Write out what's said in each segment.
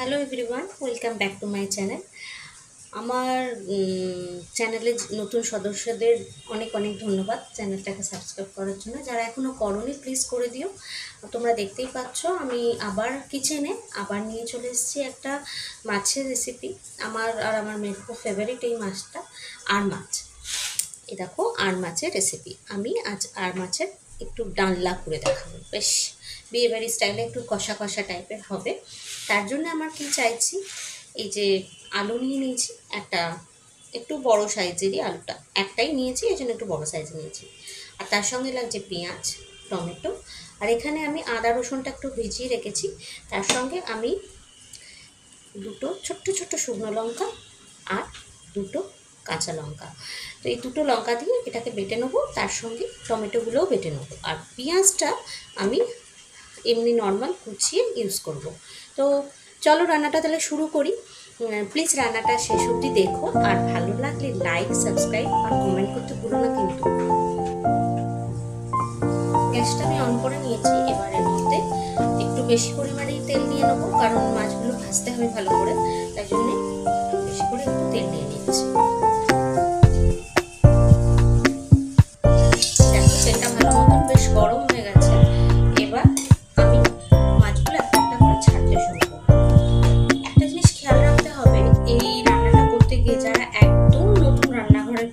Hello everyone, welcome back to my channel. আমার চ্যানেলে নতুন সদস্যদের অনেক অনেক ধন্যবাদ চ্যানেলটাকে সাবস্ক্রাইব করার জন্য। যারা এখনও করোনি প্লিজ করে দিও। তোমরা দেখতেই পাচ্ছ আমি আবার কিচেনে আবার নিয়ে চলে এসেছি একটা মাছের রেসিপি। আমার মেয়ের খুব ফেভারিট এই মাছটা, আর মাছ। এই দেখো আর মাছের রেসিপি। আমি আজ আর মাছের একটু ডালনা করে দেখাবো, বেশ বিয়েবাড়ি স্টাইলে একটু কষা কষা টাইপের হবে। তার জন্য আমার কি চাইছি, এই যে আলু নিয়ে নিয়েছি একটা, একটু বড় সাইজেরই আলুটা একটাই নিয়েছি, এই জন্য একটু বড় সাইজে নিয়েছি। আর তার সঙ্গে লাগছে পেঁয়াজ, টমেটো, আর এখানে আমি আদা রসুনটা একটু ভিজিয়ে রেখেছি। তার সঙ্গে আমি দুটো ছোট্ট ছোট্ট শুকনো লঙ্কা আর দুটো কাঁচা লঙ্কা, তো এই দুটো লঙ্কা দিয়ে এটাকে বেটে নেবো। তার সঙ্গে টমেটোগুলোও বেটে নেবো, আর পেঁয়াজটা আমি এমনি নর্মাল কুচিয়ে ইউজ করব। তো চলো রান্নাটা তাহলে শুরু করি। প্লিজ রান্নাটা শেষ অবধি দেখো, আর ভালো লাগলে লাইক, সাবস্ক্রাইব আর কমেন্ট করতে ভুলো না কিন্তু। গ্যাসটা আমি অন করে নিয়েছি। এবার এর মধ্যে একটু বেশি পরিমাণেই তেল নিয়ে নেবো, কারণ মাছগুলো ভাজতে হবে ভালো করে, তাই জন্যে বেশি করে একটু তেল নিয়ে নিচ্ছি। দেখো তেলটা ভালো মতন বেশ গরম হয়ে গেছে। এবার আমি মাছগুলো একটা একটা করে ছাড়তে শুরু করবো। একটা জিনিস খেয়াল রাখতে হবে, এই রান্নাটা করতে গিয়ে যারা একদম নতুন রান্নাঘরে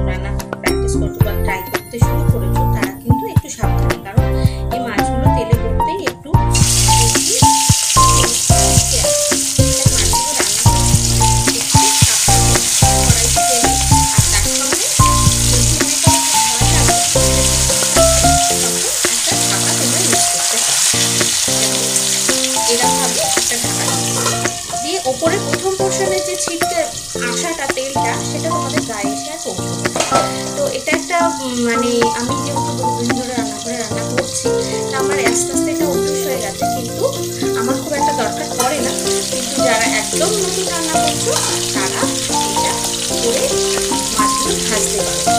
রান্না প্র্যাকটিস করতে বা ট্রাই করতে শুরু করেছো, তারা কিন্তু একটু সাবধানে, কারণ এই মাছগুলো তেলে পড়তেই একটু এরকমভাবে একটা ঢাকা দিয়ে ওপরে প্রথম পোর্শনের যে ছিটকে আসাটা তেলটা, সেটা তোমাদের গায়ে এসে আর পৌঁছবে। তো এটা একটা মানে আমি যেহেতু বহুদিন ধরে রান্নাঘরে রান্না করছি, তা আমার আস্তে আস্তে এটা অভ্যেস হয়ে গেছে, কিন্তু আমার খুব একটা দরকার পড়ে না। কিন্তু যারা একদম নতুন রান্না করছো, তারা এটা করে মাছগুলো ভাজতে পারবে।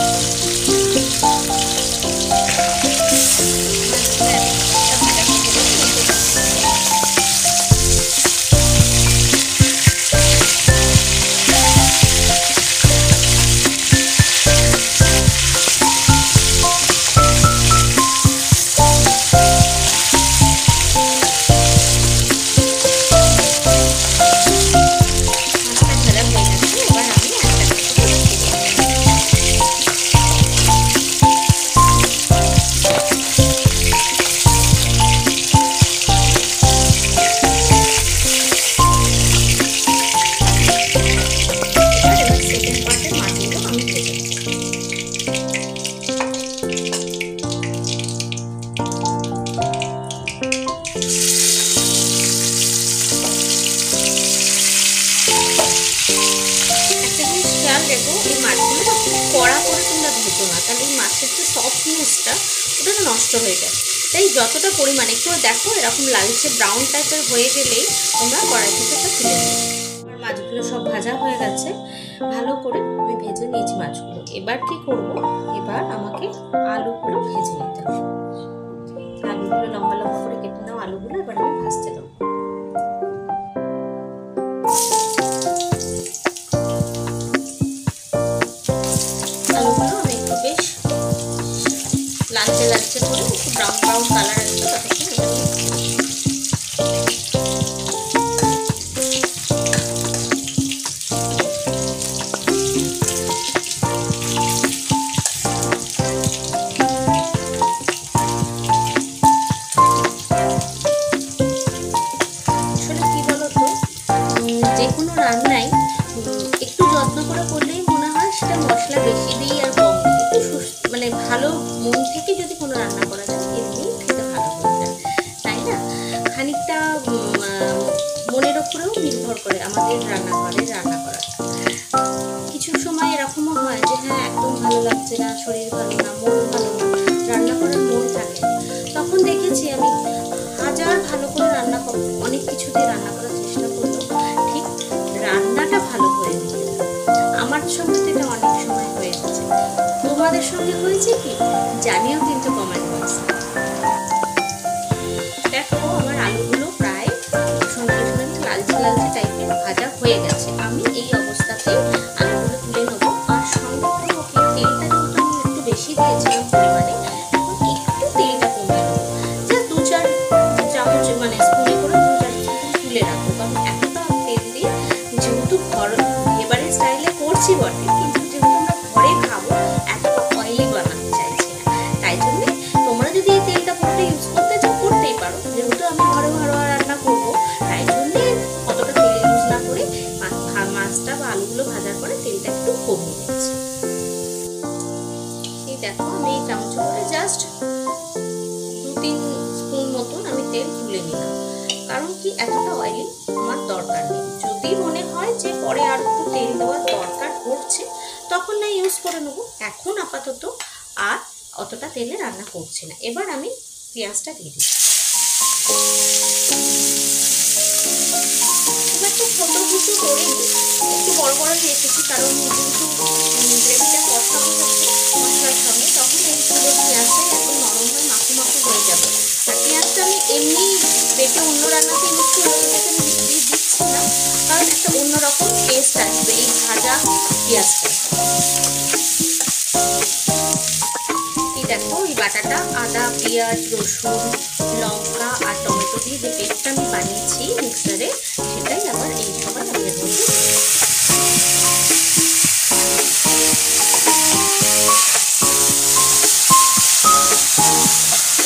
দেখো এই মাছগুলো না খুব কড়া করে তোমরা ভেজো না, তাহলে এই মাছের যে সফটনেসটা ওটা তো নষ্ট হয়ে যায়। তাই যতটা পরিমাণ একটু দেখো এরকম লালচে ব্রাউন টাইপের হয়ে গেলেই তোমরা কড়াই থেকে এটা তুলে নেবে। আমার মাছগুলো সব ভাজা হয়ে গেছে, ভালো করে আমি ভেজে নিয়েছি মাছগুলো। এবার কি করব, এবার আমাকে আলুগুলো ভেজে নিতে হবে। আলুগুলো লম্বা লম্বা করে কেটে নাও আলুগুলো, এবার আমি ভাজতে দেবো। লালচে লালচে করে একটু ব্রাউন ব্রাউন কালার আসবে, ততক্ষণ আসলে কি বলতো, যে কোনো রান্নাই একটু যত্ন করে করলেই মনে হয় সেটা মশলা বেশি দিই আর কম দিই, একটু মানে ভালো মন থেকে যদি কোনো রান্না করা যায় এমনি খেতে ভালো হয়ে যায়, তাই না? খানিকটা মনের ওপরেও নির্ভর করে আমাদের রান্নাঘরে রান্না করাটা। কিছু সময় এরকমও হয় যে হ্যাঁ একদম ভালো লাগছে না, শরীর ভালো না, মন ভালো না, রান্না করার মন থাকে, তখন দেখেছি আমি হাজার ভালো করে রান্না অনেক কিছু দিয়ে রান্না করার চেষ্টা করলো, ঠিক রান্নাটা ভালো হয়ে যেতে। আমার সঙ্গে তো এটা অনেক সময় হয়ে গেছে। তোমাদের সঙ্গে হয়েছে কি জানিও কিন্তু কমেন্ট বক্সে। দেখো আমার আলুগুলো প্রায় সুন্দর সুন্দর লালচে ঘরোয়া রান্না করবো, তাই জন্যে অতটা তেল ইউজ না করে মাছটা বা আলুগুলো ভাজার পরে তেলটা একটু কমিয়ে দিচ্ছি। এই দেখো আমি এই চামচ করে জাস্ট 2-3 স্পুন মতন আমি তেল তুলে নিলাম, কারণ কি এতটা অয়েলি আমার দরকার নেই। যদি মনে হয় যে পরে আর একটু তেল দেওয়ার দরকার পড়ছে তখন না ইউজ করে নেবো, এখন আপাতত আর অতটা তেলে রান্না করছি না। এবার আমি পেঁয়াজটা দিয়ে দিচ্ছি। এবার তো ছোটো কিছু করিনি, একটু বড় বড় রেখেছি, কারণ যেহেতু গ্রেভিটা কষাবো মশলার সঙ্গে, তখন এই পুরো পেঁয়াজটাই একদম নরম হয়ে মাখু মাখু হয়ে যাবে। আর পেঁয়াজটা আমি এমনি বেটে অন্য রান্নাতে ইউজ করবো, এটাকে আমি দিচ্ছি না, কারণ একটা অন্যরকম টেস্ট আসবে এই ভাজা পেঁয়াজটা। এই দেখো এই বাটাটা আদা, পেঁয়াজ, রসুন, লঙ্কা আর টমেটো দিয়ে যে পেস্টটা আমি বানিয়েছি মিক্সারে, সেটাই আবার এই সবাই আমি এর মধ্যে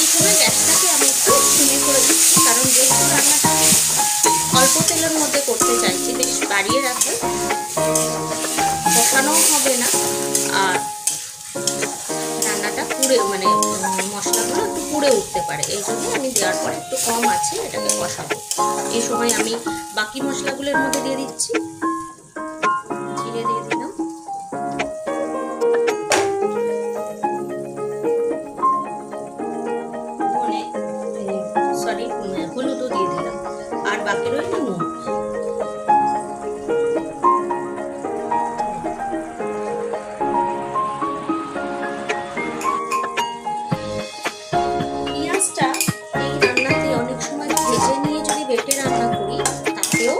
এই সময় গ্যাসটাকে আমি একটু সিমে করে দিচ্ছি, কারণ যেহেতু রান্নাটা অল্প তেলের মধ্যে করতে চাইছি, বেশ বাড়িয়ে রাখলে কষানোও হবে না আর রান্নাটা পুড়ে মানে মশলাগুলো একটু পুড়ে উঠতে পারে। এই জন্য আমি দেওয়ার পরে একটু কম আছে এটাকে কষাবো। এই সময় আমি বাকি মশলাগুলোর মধ্যে দিয়ে দিচ্ছি। জিরে দিয়ে দিলাম, হলুদও দিয়ে দিলাম, আর বাকি রইল নুন। পেঁয়াজটা এই রান্নাতে অনেক সময় ভেজে নিয়ে যদি বেটে রান্না করি, তাতেও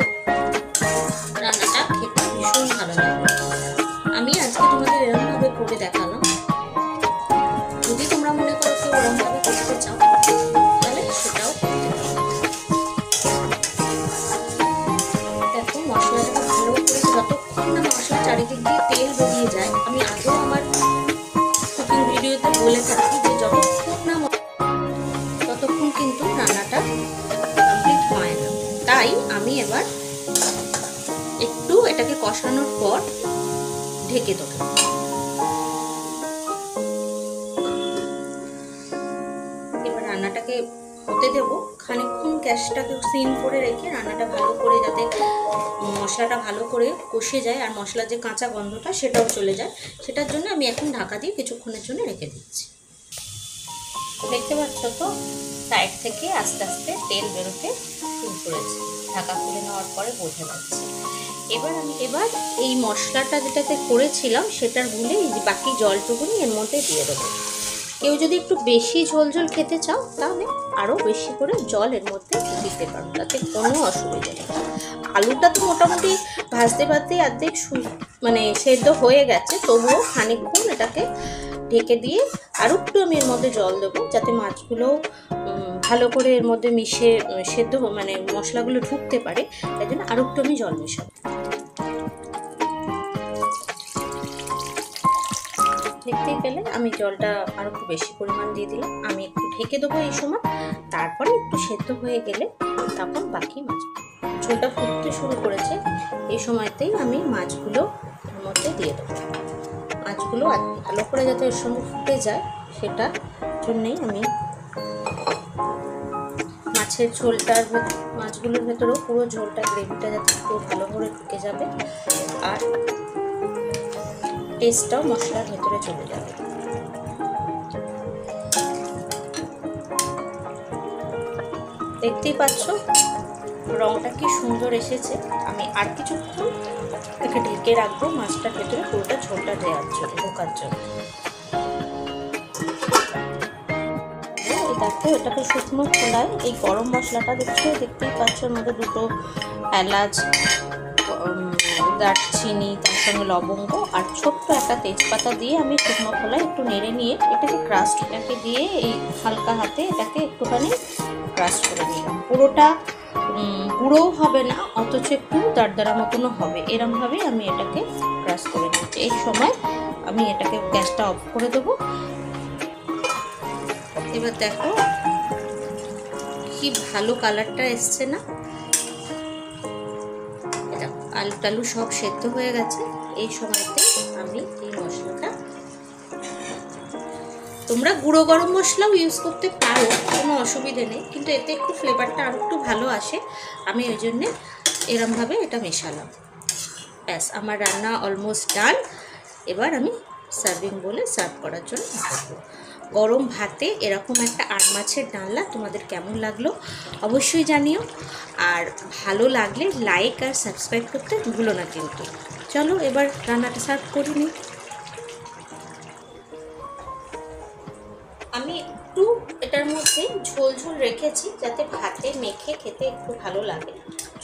রান্নাটা খেতে ভীষণ ভালো লাগে। আমি আজকে তোমাদের এরকমভাবে করে দেখালাম, যদি তোমরা মনে করো কেউ এরকমভাবে করতে চাও তাহলে সেটাও করতে পারো। দেখো মশলাটা ভালো করে যতক্ষণ না মশলা চারিদিক দিয়ে তেল বেরিয়ে যায়, আমি আগেও আমার কুকিং ভিডিওতে বলে থাকি যে যতক্ষণ না ততক্ষণ কিন্তু রান্নাটা কমপ্লিট হয় না। তাই আমি এবার একটু এটাকে কষানোর পর ঢেকে দেবো। এবার রান্নাটাকে হতে দেবো খানিকক্ষণ, গ্যাসটাকে সিম করে রেখে রান্নাটা ভালো করে, যাতে মশলাটা ভালো করে কষে যায় আর মশলার যে কাঁচা গন্ধটা সেটাও চলে যায়, সেটার জন্য আমি এখন ঢাকা দিয়ে কিছুক্ষণের জন্য রেখে দিচ্ছি। দেখতে পাচ্ছ তো সাইড থেকে আস্তে আস্তে তেল বেরোতে শুরু করেছে, ঢাকা খুলে নেওয়ার পরে বোঝা যাচ্ছে। এবার এই মশলাটা যেটাতে করেছিলাম সেটার ভুলে এই বাকি জলটুকুনি এর মধ্যে দিয়ে দেবো। কেউ যদি একটু বেশি ঝোল ঝোল খেতে চাও তাহলে আরও বেশি করে জল এর মধ্যে দিতে পারো, তাতে কোনো অসুবিধা নেই। আলুটা তো মোটামুটি ভাজতে ভাজতে অর্ধেক মানে সেদ্ধ হয়ে গেছে, তবুও খানিকক্ষণ এটাকে ঢেকে দিয়ে আরও একটু আমি এর মধ্যে জল দেবো, যাতে মাছগুলো ভালো করে এর মধ্যে মিশে সেদ্ধ মানে মশলাগুলো ঢুকতে পারে, তাই জন্য আরও একটু আমি জল মেশাবো। দেখতেই পেলে আমি জলটা আরও একটু বেশি পরিমাণ দিয়ে দিলাম। আমি একটু ঢেকে দেবো এই সময়, তারপরে একটু সেদ্ধ হয়ে গেলে তখন বাকি মাছ, ঝোলটা ফুটতে শুরু করেছে, এই সময়তেই আমি মাছগুলো এর মধ্যে দিয়ে দেবো। মাছগুলো ভালো করে যাতে এর সঙ্গে ফুটে যায় সেটার জন্যেই আমি মাছের ঝোলটার মাছগুলোর ভেতরেও পুরো ঝোলটা গ্রেভিটা যাতে পুরো ভালো করে ঢুকে যাবে আর টেস্টটাও মশলার ভেতরে চলে যাবে। দেখতেই পাচ্ছ রংটা কি সুন্দর এসেছে। আমি আর কিছুক্ষণ এটাকে ঢেকে রাখবো মাছটার ভেতরে পুরোটা ঝোলটা দেওয়ার জন্য, ঢোকার জন্য। দেখো এটাকে শুকনো খোলায় এই গরম মশলাটা দেখতেই পাচ্ছ, এর মধ্যে দুটো এলাচ, দারচিনি, তার সঙ্গে লবঙ্গ আর ছোট্ট একটা তেজপাতা দিয়ে আমি শুকনো খোলায় একটু নেড়ে নিয়ে এটাকে ক্রাস্টটাকে দিয়ে এই হালকা হাতে এটাকে একটুখানি ক্রাশ করে নিলাম। পুরোটা গুঁড়োও হবে না, অথচ একটু দারদারা মতনও হবে, এরমভাবেই আমি এটাকে ক্রাশ করে নিচ্ছি। এই সময় আমি এটাকে গ্যাসটা অফ করে দেবো। এবার দেখো কি কি ভালো কালারটা এসছে না? এটা আলু টালু সব সেদ্ধ হয়ে গেছে। এই সময়তে আমি এই মশলাটা, তোমরা গুঁড়ো গরম মশলাও ইউজ করতে পারো, কোনো অসুবিধে নেই, কিন্তু এতে একটু ফ্লেভারটা আরও একটু ভালো আসে। আমি ওই জন্যে এরমভাবে এটা মেশালাম। ব্যাস, আমার রান্না অলমোস্ট ডান। এবার আমি সার্ভিং বলে সার্ভ করার জন্য রাখবো। গরম ভাতে এরকম একটা আড় মাছের ডালনা তোমাদের কেমন লাগলো অবশ্যই জানিও। আর ভালো লাগলে লাইক আর সাবস্ক্রাইব করতে ভুলো না কিন্তু। চলো এবার রান্নাটা সার্ভ করে নিই। আমি একটু এটার মধ্যে ঝোল ঝোল রেখেছি যাতে ভাতে মেখে খেতে একটু ভালো লাগে।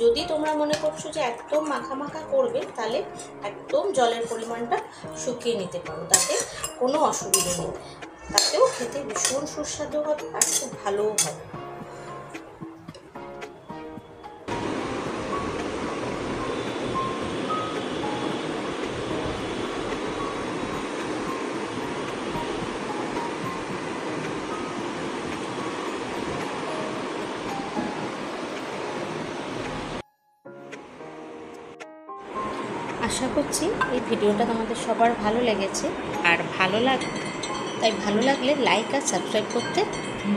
যদি তোমরা মনে করছো যে একদম মাখা মাখা করবে, তাহলে একদম জলের পরিমাণটা শুকিয়ে নিতে পারো, তাতে কোনো অসুবিধা নেই। তাতেও খেতে ভীষণ সুস্বাদু হবে আর খুব ভালোও হবে। আশা করছি এই ভিডিওটা তোমাদের সবার ভালো লেগেছে। আর ভালো লাগলে লাইক আর সাবস্ক্রাইব করতে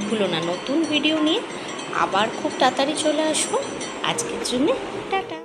ভুলো না। নতুন ভিডিও নিয়ে আবার খুব তাড়াতাড়ি চলে আসবো। আজকের জন্য টাটা।